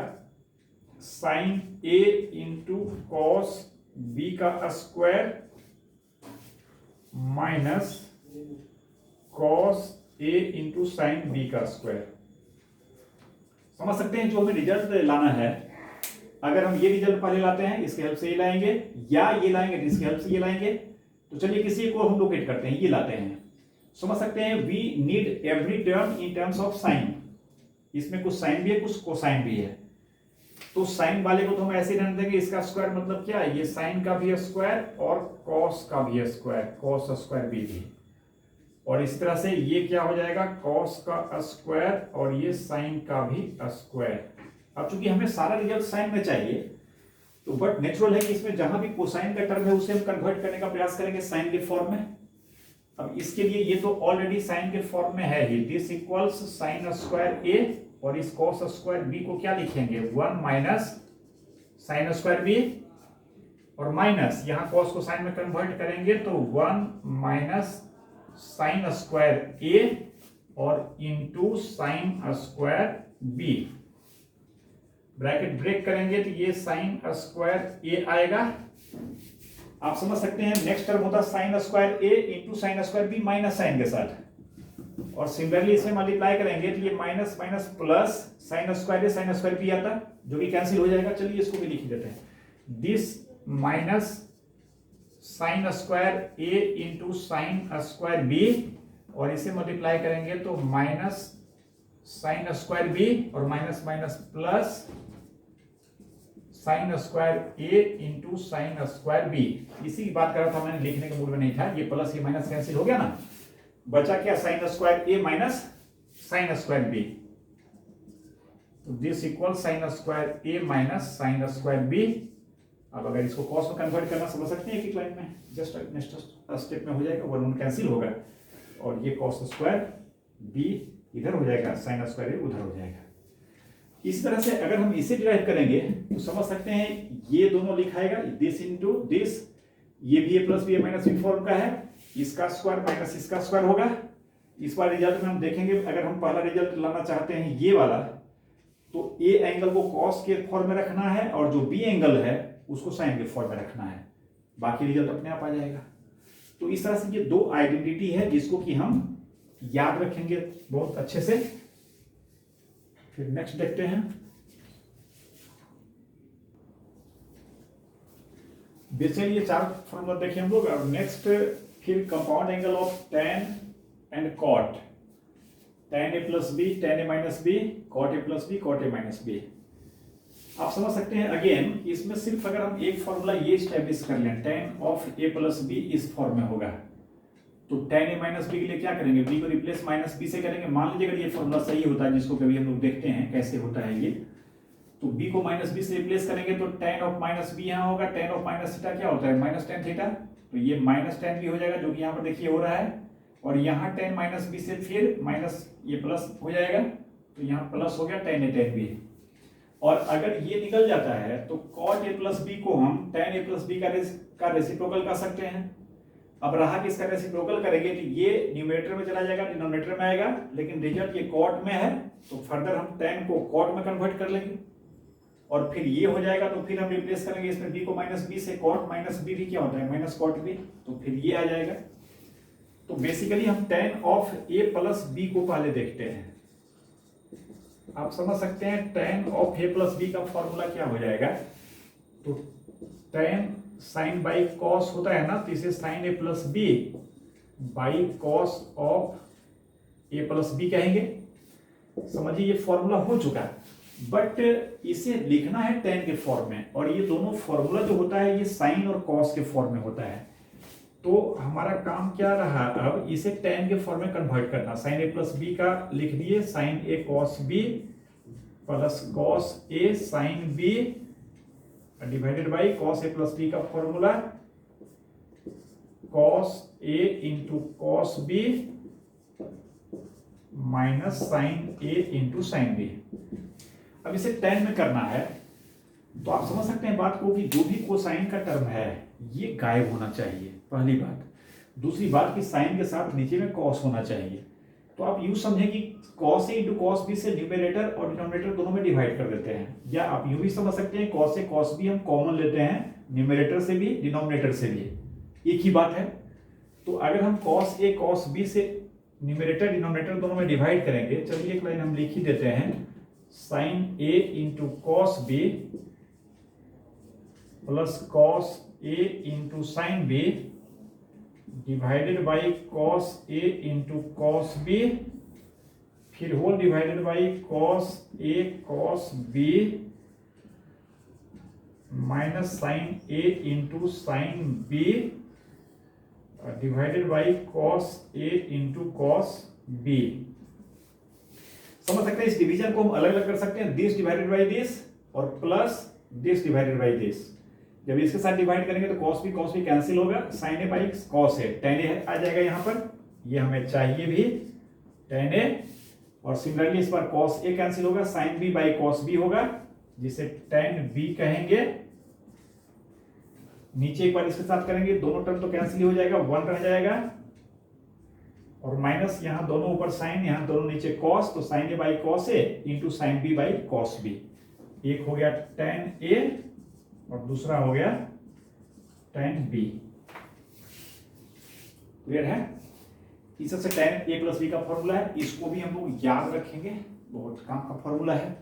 sign a into cos B का square minus cos a into sine B का स्क्वायर। समझ सकते हैं जो हमें रिजल्ट लाना है, अगर हम ये रिजल्ट पहले लाते हैं इसके हेल्प से ये लाएंगे, या ये लाएंगे इसके हेल्प से ये लाएंगे, तो चलिए किसी को हम लोकेट करते हैं, ये लाते हैं। समझ सकते हैं we need every term in terms of sine, इसमें कुछ साइन भी है कुछ कोसाइन भी है, तो साइन वाले को तो हम ऐसे रहने देंगे, इसका स्क्वायर मतलब क्या है ये साइन का भी स्क्वायर और कॉस का भी स्क्वायर, कॉस स्क्वायर भी, और इस तरह से ये क्या हो जाएगा कॉस का स्क्वायर और ये साइन का भी स्क्वायर। अब चूंकि हमें सारा रिजल्ट साइन में चाहिए, तो बट नेचुरल है कि इसमें जहां भी कोसाइन का टर्म है उसे हम कन्वर्ट करने का प्रयास करेंगे साइन के फॉर्म में। अब इसके लिए ये तो ऑलरेडी साइन के फॉर्म में है ही, this equals sine square A, और इस कॉस स्क्वायर बी को क्या लिखेंगे 1 माइनस साइन स्क्वायर बी, और माइनस यहां कॉस को साइन में कन्वर्ट करेंगे तो 1 माइनस साइन स्क्वायर ए और into sine square B, bracket break करेंगे तो ये साइन स्क्वायर ए आएगा। आप समझ सकते हैं नेक्स्ट टर्म होता है sine square A into sine square B minus sine के साथ, और सिमिलरली इसमें मल्टीप्लाई करेंगे तो ये minus minus plus sine square A sine square B आता जो कि कैंसिल हो जाएगा। चलिए इसको भी लिख देते हैं, this minus sine square A into sine square B, और इसे मल्टीप्लाई करेंगे तो माइनस साइन स्क्वायर बी और minus minus plus sine square A into sine square B. इसी की बात कर रहा था मैंने, लिखने के मूड में नहीं था, ये प्लस ये माइनस कैंसिल हो गया ना, बचा क्या साइन स्क्वायर ए माइनस साइन स्क्वायर बी, तो this equal sine square A minus sine square B. अब अगर इसको कॉस में कन्वर्ट करना समझ सकते हैं एक लाइन में, जस्ट नेक्स्ट स्टेप में हो जाएगा, 1 कैंसिल होगा और ये कॉस स्क्वायर बी इधर हो जाएगा, साइन स्क्वायर ए उधर हो जाएगा। इस तरह से अगर हम इसे डिराइव करेंगे तो समझ सकते हैं ये दोनों लिखाएगा दिस इंटू दिस, ये भी ए प्लस बी ए माइनस बी फॉर्म का है, इसका स्क्वायर माइनस इसका स्क्वायर होगा, इस बार रिजल्ट में हम देखेंगे, अगर हम पहला रिजल्ट लाना चाहते हैं ये वाला, तो ए एंगल को कॉस के फॉर्म में रखना है और जो बी एंगल है उसको साइन के फॉर्म में रखना है, बाकी रिजल्ट अपने आप आ जाएगा। तो इस तरह से ये दो आइडेंटिटी है जिसको कि हम याद रखेंगे बहुत अच्छे से। फिर नेक्स्ट देखते हैं। बेसिकली ये चार फॉर्मूला देखें हम लोग। और नेक्स्ट फिर compound angle of tan and cot, tan a plus B, tan a minus B, cot a plus B, cot a minus B. आप समझ सकते हैं अगेन, इसमें सिर्फ अगर हम एक फॉर्मूला ये स्टैब्लिश कर लें, tan of a plus B इस फॉर्म में होगा, तो tan a माइनस बी के लिए क्या करेंगे, b को रिप्लेस माइनस बी से करेंगे। मान लीजिए अगर ये फॉर्मूला सही होता है, जिसको कभी हम लोग देखते हैं कैसे होता है ये, तो b को माइनस बी से रिप्लेस करेंगे तो tan ऑफ माइनस बी यहाँ होगा, tan ऑफ माइनस थीटा क्या होता है, माइनस tan थीटा, तो ये माइनस tan भी हो जाएगा जो कि यहाँ पर देखिए हो रहा है, और यहाँ tan माइनस बी से फिर माइनस ये प्लस हो जाएगा, तो यहाँ प्लस हो गया tan a tan b। और अगर ये निकल जाता है तो cot a प्लस बी को हम tan a प्लस बी का रेसिप्रोकल कर सकते हैं। अब रहा कि इसका रेसिप्रोकल करेंगे तो ये न्यूमरेटर में चला जाएगा, डिनोमिनेटर में आएगा, लेकिन रिजल्ट ये cot में है तो फर्दर हम tan को cot में कन्वर्ट कर लेंगे और फिर ये हो जाएगा, तो फिर हम रिप्लेस करेंगे इसमें b को माइनस बी से, cot माइनस बी भी क्या होता है, माइनस cot बी, तो फिर ये आ जाएगा। तो बेसिकली हम tan of a plus B को पहले देखते हैं। आप समझ सकते हैं tan of a plus B का फॉर्मूला क्या हो जाएगा, तो tan साइन बाई कॉस होता है ना, तो इसे sine a plus B by cos of a plus B कहेंगे। समझिए ये फॉर्मूला हो चुका है, बट इसे लिखना है tan के फॉर्म में, और ये दोनों फॉर्मूला जो होता है ये साइन और कॉस के फॉर्म में होता है। तो हमारा काम क्या रहा, अब इसे tan के फॉर्म में कन्वर्ट करना। साइन a प्लस बी का लिख दिए sine a cos B plus cos a sine b divided by cos a plus B का formula cos a into cos b minus sine a into sine b। अब इसे tan में करना है, तो आप समझ सकते हैं बात को कि जो भी कोसाइन का टर्म है ये गायब होना चाहिए, पहली बात। दूसरी बात कि साइन के साथ नीचे में कॉस होना चाहिए। तो आप यूं समझें कि cos a into cos B से न्यूमरेटर और डिनोमिनेटर दोनों में डिवाइड कर देते हैं, या आप यूं भी समझ सकते हैं cos a cos b हम कॉमन लेते हैं न्यूमरेटर से भी डिनोमिनेटर से भी, एक ही बात है। तो अगर हम cos a cos b से न्यूमरेटर डिनोमिनेटर दोनों में डिवाइड करेंगे, चलिए एक लाइन हम लिख ही देते हैं, sine a into cos b plus cos a into sine b divided by cos a into cos b, फिर whole divided by cos a cos b minus sine a into sine b divided by cos a into cos b। समझ सकते हैं इस division को हम अलग अलग कर सकते हैं, दिस डिवाइडेड बाई दिस और plus this divided by this. जब इसके साथ डिवाइड करेंगे तो cos b कैंसिल होगा, sin a by cos a, tan a आ जाएगा यहाँ पर, ये हमें चाहिए भी tan a, और सिमिलरली इस बार cos a कैंसिल होगा, sin b by cos b होगा जिसे tan b कहेंगे। नीचे एक बार इसके साथ करेंगे, दोनों टर्म तो कैंसिल हो जाएगा, 1 रह जाएगा, और माइनस यहाँ दोनों ऊपर साइन, यहाँ दोनों नीचे cos, तो sin a by cos a into sine b by cos b। एक हो गया tan a और दूसरा हो गया tan b। क्लियर है? इस सबसे tan a प्लस b का फॉर्मूला है, इसको भी हम लोग याद रखेंगे, बहुत काम का फॉर्मूला है।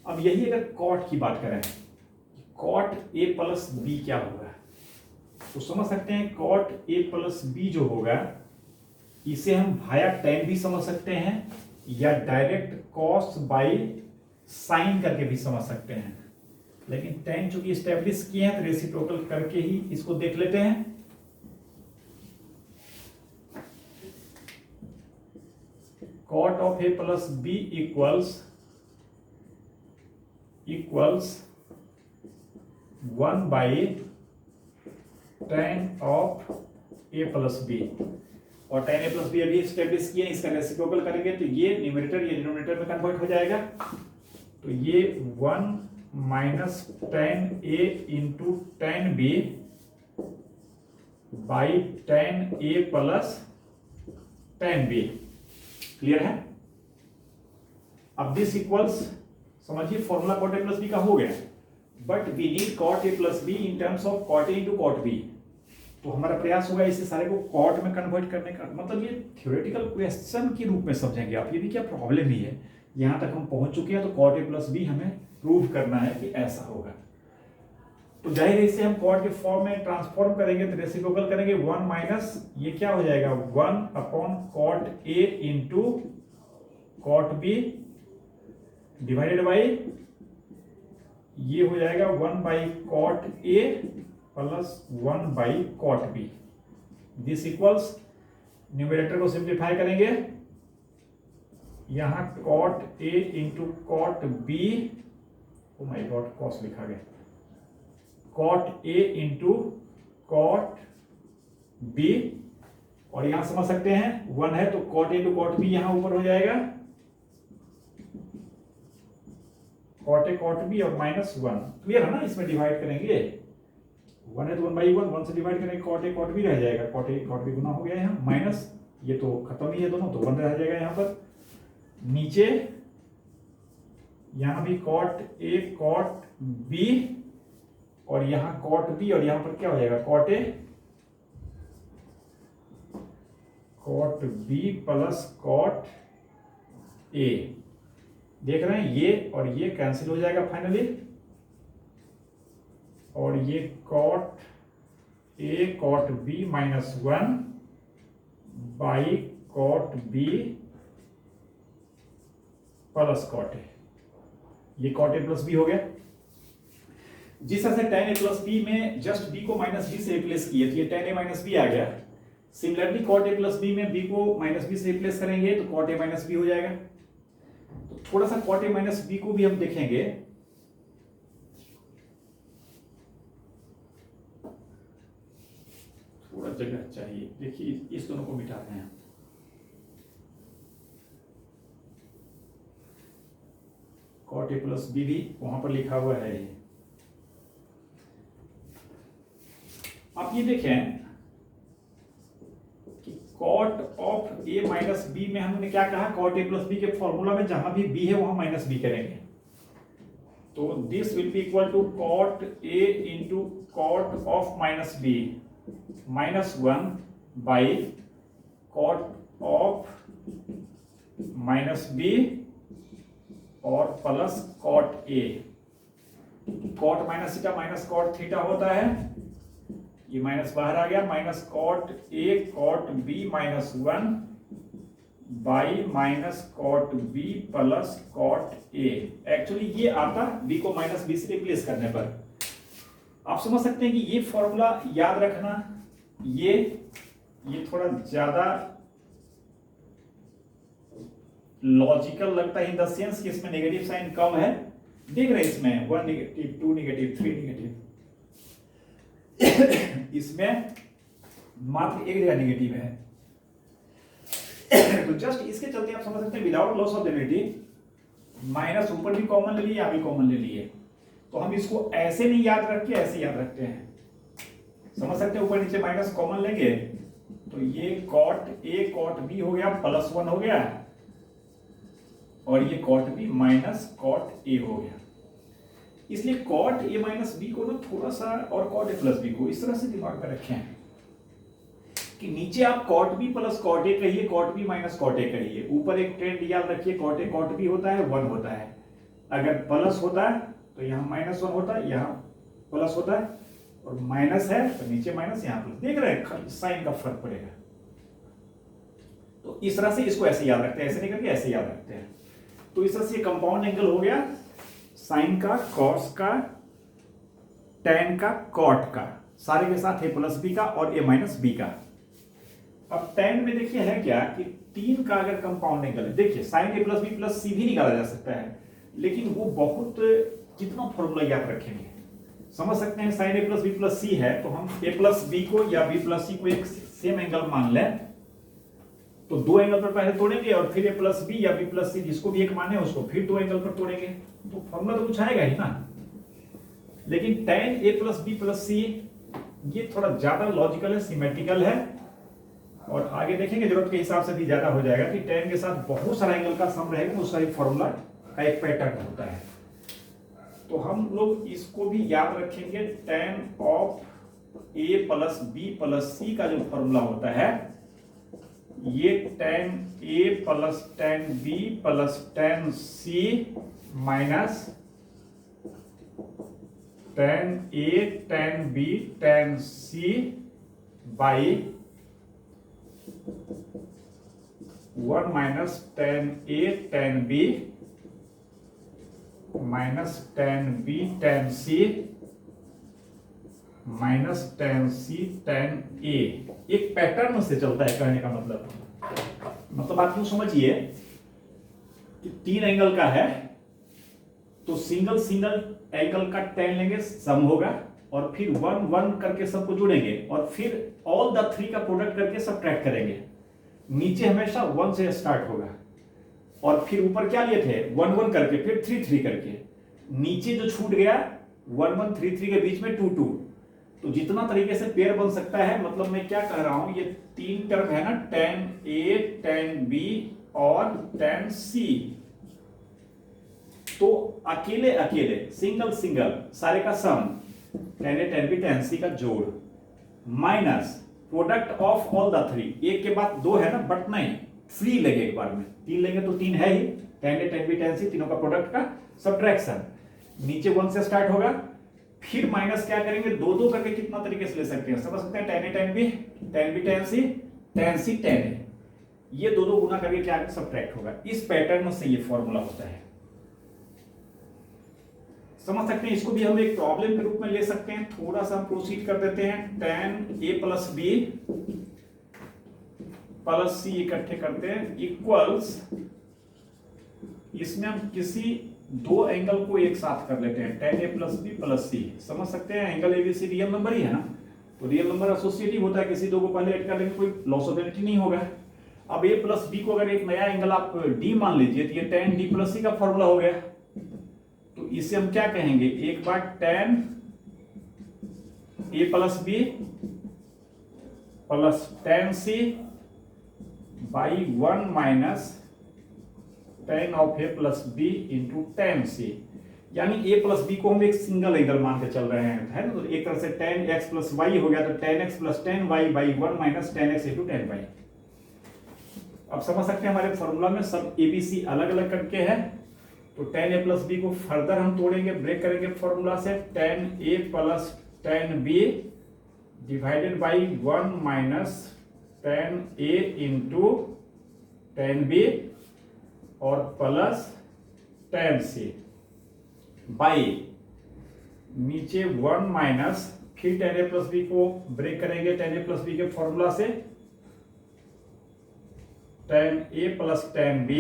अब यही अगर cot की बात करें, cot a प्लस b क्या होगा, तो समझ सकते हैं cot a प्लस b जो होगा इसे हम भाया tan भी समझ सकते हैं, या डायरेक्ट cos बाई साइन करके भी समझ सकते हैं, लेकिन tan चूंकि स्टेब्लिश किए हैं तो रेसिप्रोकल करके ही इसको देख लेते हैं। cot of a plus b equals 1 by tan of a plus b, और tan a प्लस b अभी स्टेब्लिश किए, इसका रेसिप्रोकल करेंगे तो ये न्यूमरेटर ये डिनोमिनेटर में कन्वर्ट हो जाएगा, तो ये 1 minus tan a into tan b by tan a plus tan B। Clear है? अब दिस इक्वल्स, समझिए formula cot A plus B का हो गया, but we need cot A plus B in terms of cot A into cot B। तो हमारा प्रयास होगा इसे सारे को कॉट में कन्वर्ट करने का। मतलब ये थ्योरेटिकल क्वेश्चन के रूप में समझेंगे आप, ये भी क्या प्रॉब्लम ही है। यहां तक हम पहुंच चुके हैं, तो cot A प्लस बी हमें प्रूव करना है कि ऐसा होगा। तो जाहिर है इसे हम कॉट के फॉर्म में ट्रांसफॉर्म करेंगे, तो रेसिप्रोकल करेंगे 1 माइनस ये क्या हो जाएगा 1 upon cot A into cot B divided by ये हो जाएगा 1 by cot A plus 1 by cot B। This equals, numerator को सिंप्लीफाई करेंगे, यहां cot A into cot B, O my God cos लिखा गया, cot A into cot B, और यहां समझ सकते हैं 1 है तो cot A into cot B यहां ऊपर हो जाएगा cot A cot B और माइनस 1। क्लियर है ना? इसमें डिवाइड करेंगे 1 है तो 1 बाई 1 से डिवाइड करेंगे cot A cot B रह जाएगा, cot A cot B गुना हो गया यहाँ, माइनस ये तो खत्म ही है दोनों, तो 1 रह जाएगा यहाँ पर। नीचे यहां भी cot A cot B और यहां cot B, और यहां पर क्या हो जाएगा cot A cot B plus cot A। देख रहे हैं ये कैंसिल हो जाएगा फाइनली, और ये cot A cot B minus 1 by cot B plus cot A। ये cot A प्लस B हो गया। जिस तरह से tan A प्लस B में जस्ट B को माइनस B से रिप्लेस किए, तो ये tan A माइनस B आ गया। Similarly cot A plus B में B को माइनस B से रिप्लेस करेंगे तो cot A माइनस B हो जाएगा। तो थोड़ा सा cot A माइनस B को भी हम देखेंगे। थोड़ा जगह चाहिए, देखिए इस दोनों को मिटा रहे हैं। cot A प्लस B भी वहां पर लिखा हुआ है। ये आप ये देखें कि cot of A minus B में हमने क्या कहा, cot A प्लस B के फॉर्मूला में जहां भी B है वहां माइनस B करेंगे, तो this will be equal to cot A into cot of minus B minus 1 by cot of minus B और plus cot A। cot minus theta minus cot theta होता है, ये माइनस बाहर आ गया, minus cot A cot B minus 1 by minus cot B plus cot A। Actually ये आता B को माइनस B से रिप्लेस करने पर। आप समझ सकते हैं कि ये फॉर्मूला याद रखना, ये थोड़ा ज्यादा लॉजिकल लगता है इन द सेंस कि इसमें नेगेटिव साइन कम है। देख रहे हैं इसमें 1 नेगेटिव 2 नेगेटिव 3 नेगेटिव इसमें मात्र एक जगह नेगेटिव है। तो जस्ट इसके चलते आप समझ सकते हैं without loss of derivative minus ऊपर भी कॉमन ले लिए, यहाँ भी कॉमन ले लिए, तो हम इसको ऐसे नहीं याद रख के ऐसे याद रखते हैं। समझ सकते हैं, ऊपर नीचे माइनस कॉमन लेंगे तो ये cot A cot B हो गया प्लस 1 हो गया, और ये cot B minus cot A हो गया। इसलिए cot A माइनस B को ना थोड़ा सा, और cot A प्लस B को इस तरह से दिमाग में रखें कि नीचे आप cot B plus cot A कहिए, cot B minus cot A कहिए, ऊपर एक ट्रेंड याद रखिए cot A cot B होता है 1 होता है। अगर प्लस होता है तो यहाँ माइनस 1 होता है, यहाँ प्लस होता है, और माइनस है तो नीचे माइनस यहाँ प्लस। देख रहे हैं साइन का फर्क पड़ेगा। तो इस तरह से इसको ऐसे याद रखते हैं, ऐसे नहीं करके ऐसे याद रखते हैं। तो इस तरह से कंपाउंड एंगल हो गया, साइन का, कॉस का, tan का, cot का, सारे के साथ a प्लस बी का और a माइनस बी का। अब tan में देखिए है क्या कि 3 का अगर कंपाउंड एंगल है, देखिए sine a plus B plus C भी निकाला जा सकता है, लेकिन वो बहुत कितना फॉर्मूला याद रखेंगे। समझ सकते हैं sine a plus B plus C है तो हम a प्लस बी को या b प्लस सी को एक सेम एंगल मान लें, तो 2 एंगल पर पहले तोड़ेंगे और फिर a प्लस बी या b प्लस सी जिसको भी एक माने उसको फिर 2 एंगल पर तोड़ेंगे, तो फॉर्मूला तो कुछ आएगा ही ना। लेकिन tan a plus B plus C ये थोड़ा ज्यादा लॉजिकल है, सिमेट्रिकल है, और आगे देखेंगे जरूरत के हिसाब से भी ज्यादा हो जाएगा कि tan के साथ बहुत सारा एंगल का सम रहेगा, उसका एक फॉर्मूला का एक पैटर्न होता है। तो हम लोग इसको भी याद रखेंगे, tan of a plus B plus C का जो फॉर्मूला होता है, ये tan a plus tan b plus tan c minus tan a tan b tan c by 1 minus tan a tan b minus tan b tan c minus tan c tan a, एक pattern से चलता है। कहने का मतलब आप यूं समझिए कि तीन एंगल का है तो सिंगल सिंगल एंगल का tan लेंगे, सम होगा, और फिर 1 1 करके सबको जोड़ेंगे और फिर ऑल द थ्री का प्रोडक्ट करके सब्ट्रैक्ट करेंगे। नीचे हमेशा 1 से स्टार्ट होगा और फिर ऊपर क्या लिए थे 1 1 करके, फिर 3 3 करके, नीचे जो छूट गया 1 1 3 3 के बीच में 2 2। तो जितना तरीके से पेयर बन सकता है, मतलब मैं क्या कह रहा हूं, ये तीन टर्म है ना, tan a tan b और tan c, तो अकेले अकेले सिंगल सिंगल सारे का सम tan a tan b tan c का जोड़ minus product of all the three, एक के बाद दो है ना, बट नहीं थ्री लेंगे एक बार में, तीन लेंगे तो तीन है ही, tan a tan b tan c तीनों का प्रोडक्ट का सब्ट्रैक्शन, नीचे 1 से स्टार्ट होगा, फिर माइनस क्या करेंगे, दो दो करके कितना तरीके से ले सकते हैं, समझ सकते हैं, tan a tan b tan c tan a, ये दो दो गुना करके क्या सब्ट्रैक्ट होगा। इस पैटर्न से ये फॉर्मूला होता है, समझ सकते हैं। इसको भी हम एक प्रॉब्लम के रूप में ले सकते हैं। थोड़ा सा हम प्रोसीड कर देते हैं, tan a plus b plus c इकट्ठे करते हैं इक्वल्स, इसमें हम किसी दो एंगल को एक साथ कर लेते हैं, tan a plus b plus c, समझ सकते हैं। एंगल ABC रियल नंबर ही है ना, तो रियल नंबर एसोसिएटिव होता है, किसी दो को पहले ऐड कर लेंगे, कोई लॉस ऑफ यूनिटी नहीं होगा। अब a प्लस b को अगर एक नया एंगल आप d मान लीजिए, तो ये tan d प्लस c का फॉर्मूला हो गया। तो इसे हम क्या कहेंगे, एक बार tan a plus b plus tan c by 1 minus tan of a plus b into tan c, यानी a प्लस b को हम एक सिंगल एंगल मान के चल रहे हैं, है ना। तो एक तरह से tan x प्लस y हो गया, तो tan x plus tan y by 1 minus tan x into tan y। अब समझ सकते हैं हमारे फॉर्मूला में सब ABC अलग अलग करके है, तो tan a प्लस b को फर्दर हम तोड़ेंगे, ब्रेक करेंगे फॉर्मूला से, tan a plus tan b divided by 1 minus tan a into tan b और प्लस tan c बाई नीचे 1 माइनस, फिर tan a प्लस b को ब्रेक करेंगे tan a प्लस b के फॉर्मूला से, tan a plus tan b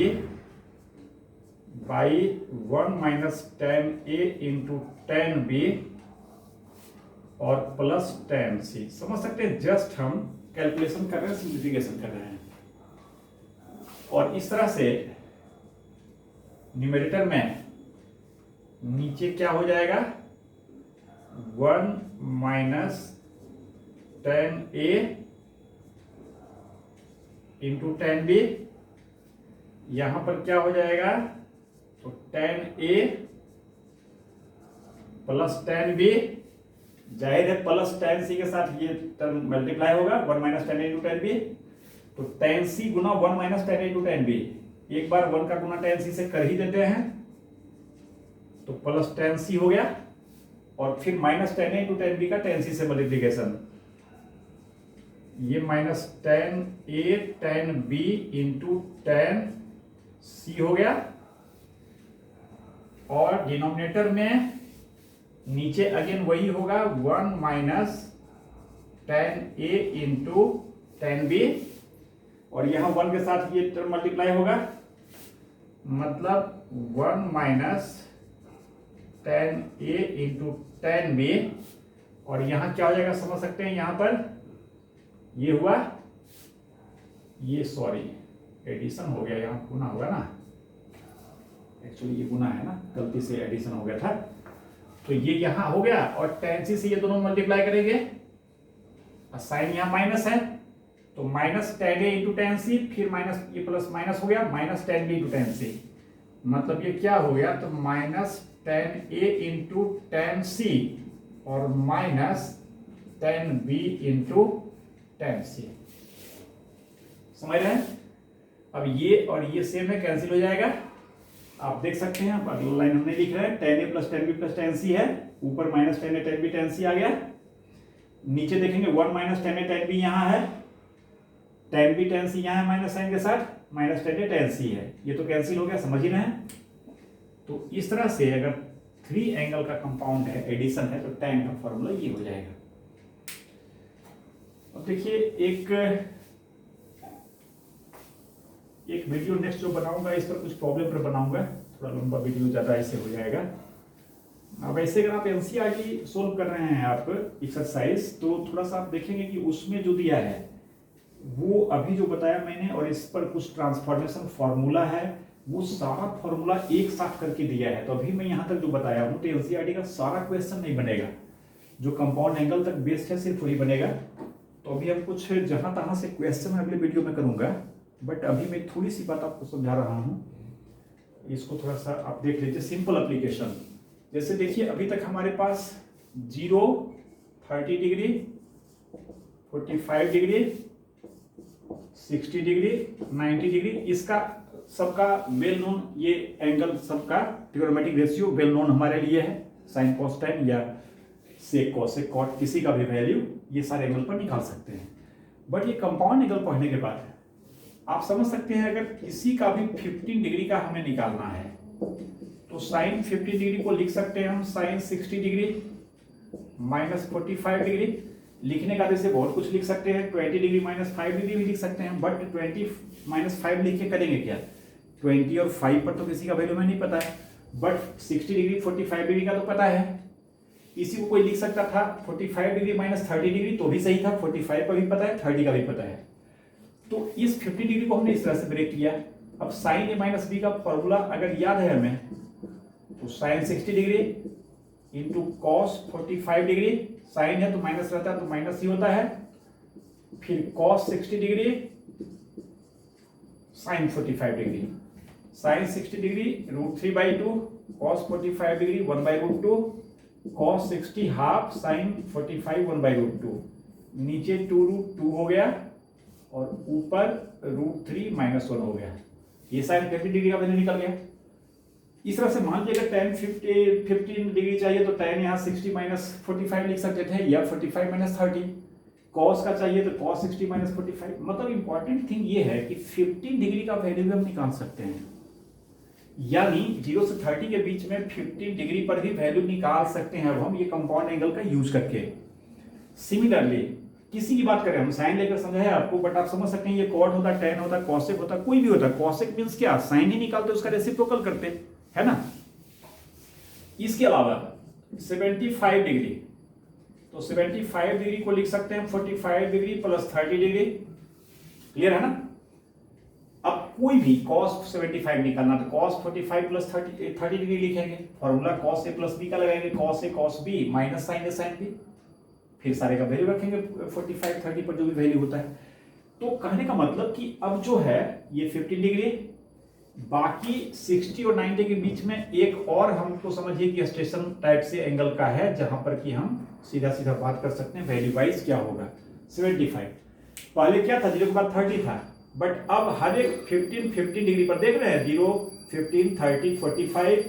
by 1 minus tan a into tan b और plus tan c। समझ सकते हैं, जस्ट हम कैलकुलेशन कर रहे हैं, सिंप्लीफिकेशन कर रहे हैं। और इस तरह से न्यूमेरेटर में नीचे क्या हो जाएगा, 1 minus tan a into tan b, यहां पर क्या हो जाएगा, तो tan a plus tan b, जाहिर है प्लस tan c के साथ ये टर्म मल्टीप्लाई होगा, 1 minus tan a into tan b, तो tan c Guna 1 minus tan a into tan b, एक बार 1 का गुना tan c से कर ही देते हैं, तो प्लस tan c हो गया, और फिर minus tan a into tan b का tan c से मल्टीप्लीकेशन, ये minus tan a tan b into tan c हो गया, और डिनोमिनेटर में नीचे अगेन वही होगा, 1 minus tan a into tan b, और यहां 1 के साथ ये टर्म मल्टीप्लाई होगा, मतलब 1 minus tan a into tan b, और यहां क्या हो जाएगा, समझ सकते हैं, यहां पर ये हुआ, ये सॉरी एडिशन हो गया, यहां गुना होगा ना, एक्चुअली ये गुना है ना, गलती से एडिशन हो गया था, तो ये यहां हो गया, और tan c से ये दोनों मल्टीप्लाई करेंगे, साइन यहां माइनस है, तो minus tan A into tan C, फिर माइनस ये प्लस माइनस हो गया minus tan B into tan C, मतलब ये क्या हो गया, तो minus tan A into tan C और minus tan B into tan C. समझ रहे हैं? अब ये और ये सेम है, कैंसिल हो जाएगा। आप देख सकते हैं अगला लाइन हमने लिख रहा है tan A plus tan B plus tan C है, ऊपर minus tan A tan B tan C आ गया। नीचे देखेंगे one minus tan A tan B यहाँ है, टेन बी टेन सी यहाँ है माइनस साइन के साथ, minus tan A ten C है, ये तो कैंसिल हो गया, समझ ही रहे हैं। तो इस तरह से अगर थ्री एंगल का कंपाउंड है, एडिशन है, तो tan का फॉर्मूला ये हो जाएगा। अब देखिए एक वीडियो नेक्स्ट जो बनाऊंगा इस पर कुछ प्रॉब्लम पर बनाऊंगा, थोड़ा लंबा वीडियो ज्यादा ऐसे हो जाएगा। अब ऐसे अगर आप एनसीईआरटी सोल्व कर रहे हैं आप एक्सरसाइज, तो थोड़ा सा आप देखेंगे कि उसमें जो दिया है वो अभी जो बताया मैंने, और इस पर कुछ ट्रांसफॉर्मेशन फॉर्मूला है, वो सारा फॉर्मूला एक साथ करके दिया है। तो अभी मैं यहाँ तक जो बताया हूँ, तो एनसीईआरटी का सारा क्वेश्चन नहीं बनेगा, जो कंपाउंड एंगल तक बेस्ड है सिर्फ वही बनेगा। तो अभी हम कुछ जहाँ तहाँ से क्वेश्चन अगले वीडियो में करूँगा, बट अभी मैं थोड़ी सी बात आपको समझा रहा हूँ, इसको थोड़ा सा आप देख लीजिए। सिंपल एप्लीकेशन, जैसे देखिए अभी तक हमारे पास 0, 30 डिग्री, 45 डिग्री, 60 डिग्री, 90 डिग्री, इसका सबका वेल नोन, ये एंगल सबका ट्रिग्नोमेट्रिक रेशियो वेल नोन हमारे लिए है, साइन कॉस टेन या सेक कॉसेक कॉट, किसी का भी वैल्यू ये सारे एंगल पर निकाल सकते हैं। बट ये कंपाउंड एंगल पढ़ने के बाद आप समझ सकते हैं, अगर किसी का भी 15 डिग्री का हमें निकालना है, तो साइन 50 डिग्री को लिख सकते हैं हम साइन 60 डिग्री माइनस 45 डिग्री। लिखने का जैसे बहुत कुछ लिख सकते हैं, 20 डिग्री माइनस 5 डिग्री भी लिख सकते हैं, बट 20 माइनस 5 लिख के करेंगे क्या? 20 और 5 पर तो किसी का वैल्यू में नहीं पता है, बट 60 डिग्री 45 डिग्री का तो पता है। इसी को कोई लिख सकता था 45 डिग्री माइनस 30 डिग्री, तो भी सही था, 45 का भी पता है, 30 का भी पता है। तो इस 50 डिग्री को हमने इस तरह से ब्रेक किया। अब साइन ए माइनस बी का फॉर्मूला अगर याद है हमें, तो sine 60 degree into cos 45 degree, sine है तो माइनस रहता है तो माइनस ही होता है, फिर cos 60 degree sine 45 degree, sine 60 degree √3/2, cos 45 degree 1/√2, cos 60 half, sine 45 1/√2, नीचे 2√2 हो गया और ऊपर √3 - 1 हो गया। ये साइन 50 डिग्री का वैल्यू निकल गया। इस तरह से मान लीजिए अगर tan 15 डिग्री चाहिए तो tan यहाँ 60 - 45 लिख सकते थे, या 45 - 30। cos का चाहिए तो cos 60 - 45। मतलब इंपॉर्टेंट थिंग ये है कि 15 डिग्री का वैल्यू भी हम निकाल सकते हैं, यानी 0 से 30 के बीच में 15 डिग्री पर भी वैल्यू निकाल सकते हैं अब हम, ये कंपाउंड एंगल का यूज करके। सिमिलरली किसी की बात करें, हम साइन लेकर समझाया आपको, बट आप समझ सकते हैं ये कॉट होता, tan होता, कॉसेक होता, कोई भी होता। कॉसेक मींस क्या? साइन ही निकालते उसका रेसिप्रोकल करते, है ना। इसके अलावा 75 डिग्री, तो 75 डिग्री को लिख सकते हैं 45 डिग्री प्लस 30 डिग्री। क्लियर है ना। अब कोई भी cos 75 निकालना, तो cos 45 प्लस 30 डिग्री लिखेंगे, formula cos a plus b का लगाएंगे, cos a cos b minus sine a sine b, फिर सारे का वैल्यू रखेंगे 45 30 पर जो भी वैल्यू होता है। तो कहने का मतलब कि अब जो है ये 50 डिग्री, बाकी 60 और 90 के बीच में एक और हमको समझिए कि स्टेशन टाइप से एंगल का है, जहां पर कि हम सीधा सीधा बात कर सकते हैं वैल्यू वाइज क्या होगा। 75 पहले क्या था, 0 के बाद 30 था, बट अब हर एक 15 डिग्री पर देख रहे हैं, 0 15 30 45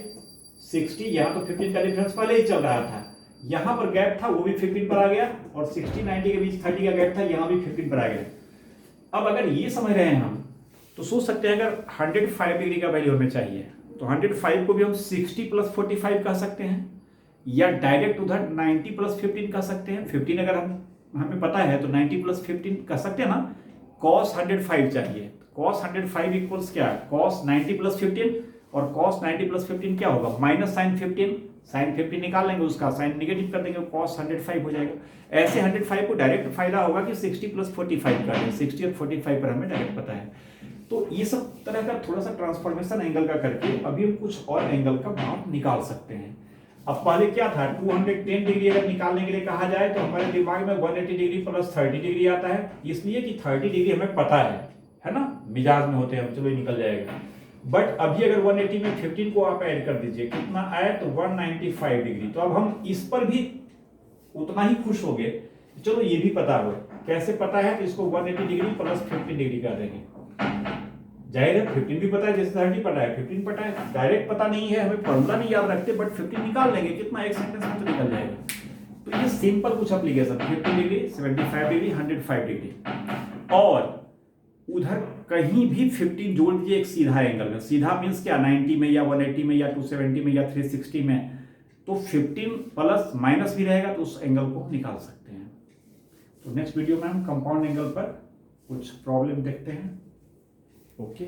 60, यहाँ तो 15 का डिफरेंस पहले ही चल रहा था, यहाँ पर गैप था वो भी 15 पर आ गया, और 60 90 के बीच 30 का गैप था, यहाँ भी 15 पर आ गया। अब अगर ये समझ रहे हैं हम, तो सोच सकते हैं अगर 105 डिग्री का वैल्यू हमें चाहिए, तो 105 को भी हम 60 प्लस 45 कह सकते हैं, या डायरेक्ट उधर 90 प्लस 15 कह सकते हैं। 15 अगर हमें पता है तो 90 प्लस 15 कह सकते हैं ना। cos 105 चाहिए, cos 105 इक्वल्स क्या है, cos 90 प्लस 15, और cos 90 प्लस 15 क्या होगा, माइनस साइन 15, साइन 15 निकाल लेंगे, उसका साइन निगेटिव कर देंगे, cos 105 हो जाएगा। ऐसे 105 को डायरेक्ट फायदा होगा कि 60 प्लस 45 का है, 60 और 45 पर हमें डायरेक्ट पता है। तो ये सब तरह का थोड़ा सा ट्रांसफॉर्मेशन एंगल का करके अभी हम कुछ और एंगल का माप निकाल सकते हैं। अब पहले क्या था, 210 डिग्री अगर निकालने के लिए कहा जाए तो हमारे दिमाग में 180 डिग्री प्लस 30 डिग्री आता है, इसलिए कि 30 डिग्री हमें पता है ना, मिजाज में होते हैं हम, चलो ये निकल जाएगा। बट अभी अगर 180 में 15 को आप ऐड कर दीजिए, कितना आया, तो 195 डिग्री। तो अब हम इस पर भी उतना ही खुश हो गए, चलो ये भी पता हो। कैसे पता है, तो इसको 180 डिग्री प्लस 15 डिग्री कर देंगे। जाहिर है 15 भी पता है, जैसे 30 पता है, 15 पता है, डायरेक्ट पता नहीं है, हमें फॉर्मूला नहीं याद रखते, बट 15 निकाल लेंगे, कितना, एक सेंटेंस में तो निकल जाएगा। तो ये सिंपल कुछ एप्लीकेशन, 50 डिग्री, 75 डिग्री, 105 डिग्री, और उधर कहीं भी 15 जोड़ दीजिए एक सीधा एंगल में। सीधा मीन्स क्या, 90 में या 180 में या 270 में या 360 में, तो 15 प्लस माइनस भी रहेगा तो उस एंगल को निकाल सकते हैं। तो नेक्स्ट वीडियो में हम कंपाउंड एंगल पर कुछ प्रॉब्लम देखते हैं। ओके।